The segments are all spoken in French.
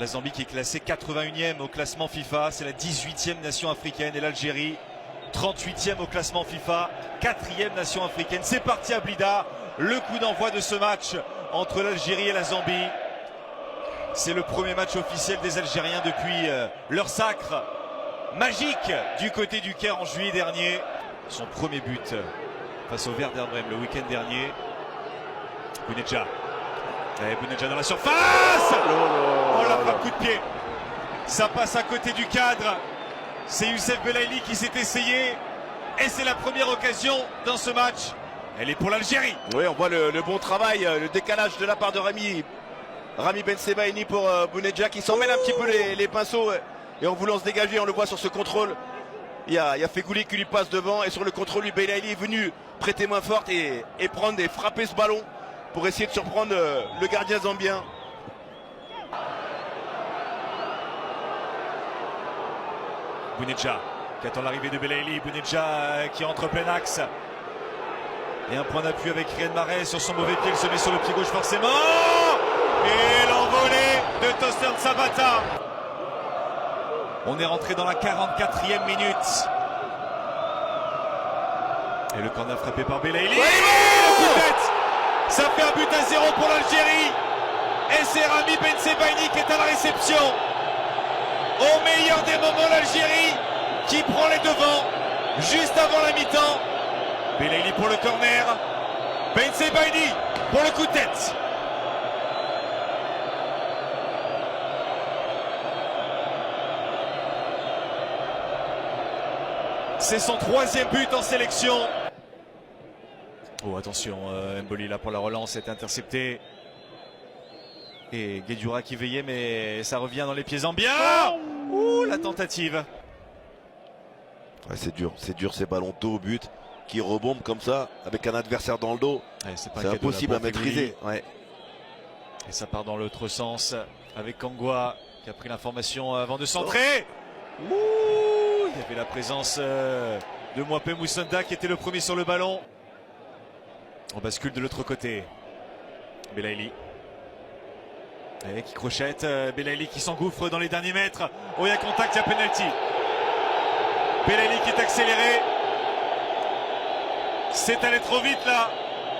La Zambie qui est classée 81e au classement FIFA, c'est la 18e nation africaine, et l'Algérie 38e au classement FIFA, 4e nation africaine. C'est parti à Blida, le coup d'envoi de ce match entre l'Algérie et la Zambie. C'est le premier match officiel des Algériens depuis leur sacre magique du côté du Caire en juillet dernier. Son premier but face au Werder Brême le week-end dernier. Bounedjah. Bounedjah dans la surface. Oh la frappe coup de pied. Ça passe à côté du cadre. C'est Youssef Belaïli qui s'est essayé. Et c'est la première occasion dans ce match. Elle est pour l'Algérie. Oui, on voit le bon travail, le décalage de la part de Rami Bensebaini pour Bounedjah qui s'emmène un petit peu les pinceaux. Et en voulant se dégager, on le voit sur ce contrôle. Il y a Fegouli qui lui passe devant. Et sur le contrôle, lui, Belaïli est venu prêter main forte et prendre et frapper ce ballon pour essayer de surprendre le gardien zambien. Bounedjah qui attend l'arrivée de Belaïli. Bounedjah qui entre plein axe. Et un point d'appui avec Riyad Mahrez sur son mauvais pied. Il se met sur le pied gauche forcément. Et l'envolée de Toster Sabata. On est rentré dans la 44e minute. Et le corner frappé par Belaïli. Oui, le coup de tête. Ça fait un but à 0 pour l'Algérie. Et c'est Rami Bensebaini qui est à la réception. Au meilleur des moments, l'Algérie qui prend les devants juste avant la mi-temps. Belaïli pour le corner. Bensebaini pour le coup de tête. C'est son 3e but en sélection. Oh attention, Mboli là pour la relance est intercepté. Et Guedioura qui veillait, mais ça revient dans les pieds zambiens. Ouh, la tentative. Ouais, c'est dur ces ballons dos au but qui rebombent comme ça avec un adversaire dans le dos. Ouais, c'est impossible à maîtriser. Ouais. Et ça part dans l'autre sens avec Kangwa qui a pris l'information avant de centrer. Ouh, il y avait la présence de Mwape Moussonda qui était le premier sur le ballon. On bascule de l'autre côté. Belaïli. Qui crochette. Belaïli qui s'engouffre dans les derniers mètres. Oh, il y a contact, il y a penalty. Belaïli qui est accéléré. C'est allé trop vite là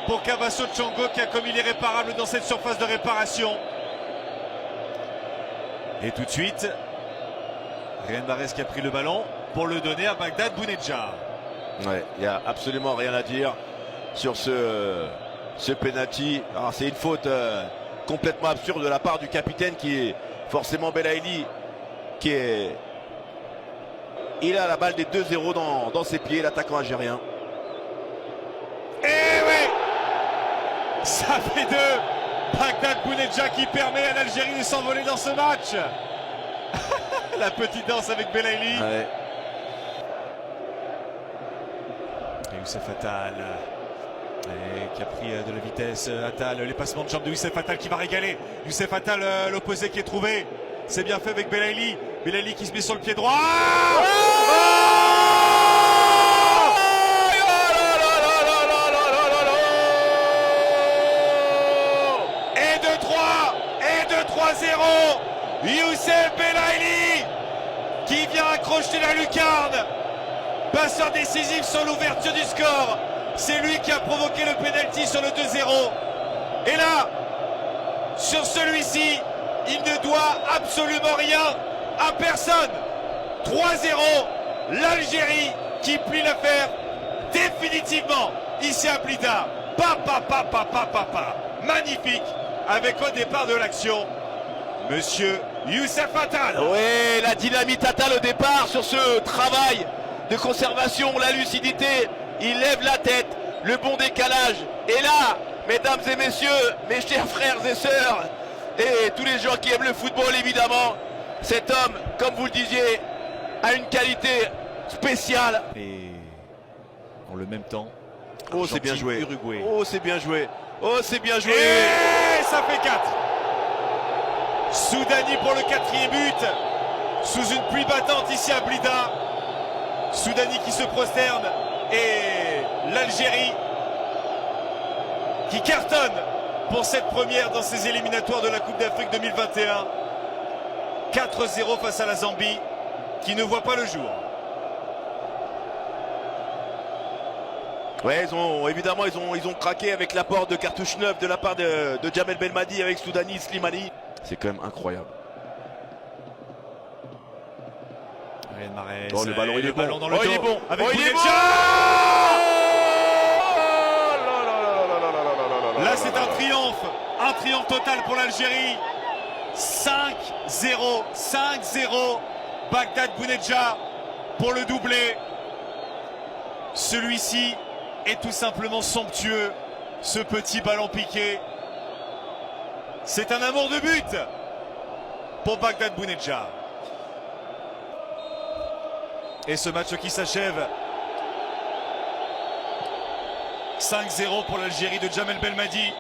pour Kabaso Tchongo qui a commis l'irréparable dans cette surface de réparation. Et tout de suite, Riyad Mahrez qui a pris le ballon pour le donner à Bagdad Bounedjah. Ouais, il n'y a absolument rien à dire sur ce penalty. C'est une faute complètement absurde de la part du capitaine qui est forcément Belaïli qui est... Il a la balle des 2-0 dans ses pieds, l'attaquant algérien. Et oui, ça fait 2. Bagdad Bounedjah qui permet à l'Algérie de s'envoler dans ce match. La petite danse avec Belaïli. Ouais. Et Youssef Attal qui a pris de la vitesse. Attal, les passements de jambes de Youssef Attal qui va régaler. Youssef Attal, l'opposé qui est trouvé. C'est bien fait avec Belaïli. Belaïli qui se met sur le pied droit. Et de 3 et de 3-0. Youssef Belaïli qui vient accrocher la lucarne. Passeur décisif sur l'ouverture du score. C'est lui qui a provoqué le pénalty sur le 2-0. Et là, sur celui-ci, il ne doit absolument rien à personne. 3-0, l'Algérie qui plie l'affaire définitivement ici à Blida. Magnifique, avec au départ de l'action, Monsieur Youssef Attal. Oui, la dynamite Attal au départ sur ce travail de conservation, la lucidité. Il lève la tête, le bon décalage. Et là, mesdames et messieurs, mes chers frères et sœurs, et tous les gens qui aiment le football évidemment, cet homme, comme vous le disiez, a une qualité spéciale. Et en le même temps, oh c'est bien joué. Uruguay. Oh c'est bien joué. Oh c'est bien joué. Et ça fait 4. Soudani pour le 4e but. Sous une pluie battante ici à Blida. Soudani qui se prosterne. Et l'Algérie qui cartonne pour cette première dans ces éliminatoires de la Coupe d'Afrique 2021. 4-0 face à la Zambie, qui ne voit pas le jour. Ouais, évidemment, ils ont craqué avec l'apport de cartouche neuve de la part de Djamel Belmadi avec Soudani Slimani. C'est quand même incroyable. Oh, le ballon, il est bon. Dans le dos, il est bon. Avec il est bon. Là, c'est un triomphe total pour l'Algérie. 5-0, 5-0. Bagdad Bounedjah pour le doublé. Celui-ci est tout simplement somptueux. Ce petit ballon piqué. C'est un amour de but pour Bagdad Bounedjah. Et ce match qui s'achève. 5-0 pour l'Algérie de Djamel Belmadi.